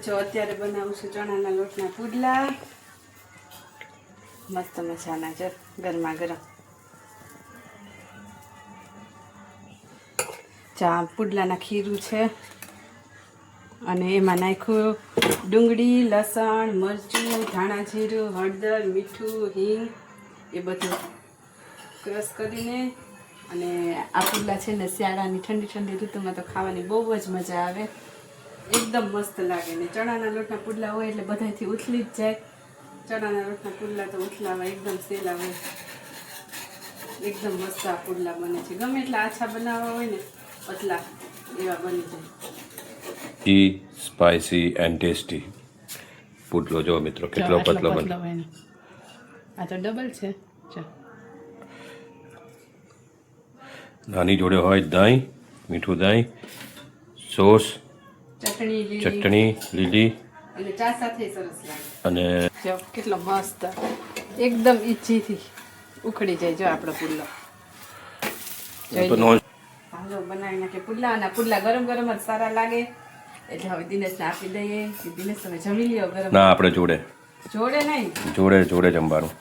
જો અત્યારે બનાવું છું ચણાના લોટના પુડલા મસ્ત મજાના છે ગરમા ગરમ ચા પુડલાના ખીરું છે અને એમાં નાખ્યું ડુંગળી લસણ મરચું ધાણા જીરું હળદર મીઠું હિંગ એ બધું ક્રશ કરીને અને આ પુડલા છે ને શિયાળાની ઠંડી ઠંડી ઋતુમાં તો ખાવાની બહુ જ મજા આવે એકદમ મસ્ત લાગે ને ચણાના લોટના પુડલા હોય એટલે બધાથી ઉથલી જ જાય ચણાના લોટના પુડલા તો ઉથલાવા એકદમ સહેલા હોય એકદમ મસ્ત આ પુડલા બને છે ગમે એટલા આછા બનાવવા હોય ને પતલા એવા બની જાય સ્પાઇસી એન્ડ ટેસ્ટી પુડલો જો મિત્રો કેટલો પતલો બને આ તો ડબલ છે નાની જોડે હોય દહીં મીઠું દહીં સોસ ચટણી લીલી અને ચા સાથે સરસ લાગે અને જો કેટલો મસ્ત એકદમ ઈજીથી ઉખડી જાય જો આપણો પુડલો હાલો બનાવી નાખે પુડલા અને પુડલા ગરમ ગરમ જ સારા લાગે એટલે હવે દિનેશને આપી દઈએ દિનેશ તમે જમી લ્યો ગરમ ના આપણે જોડે જોડે નહીં જોડે જોડે જમવાનું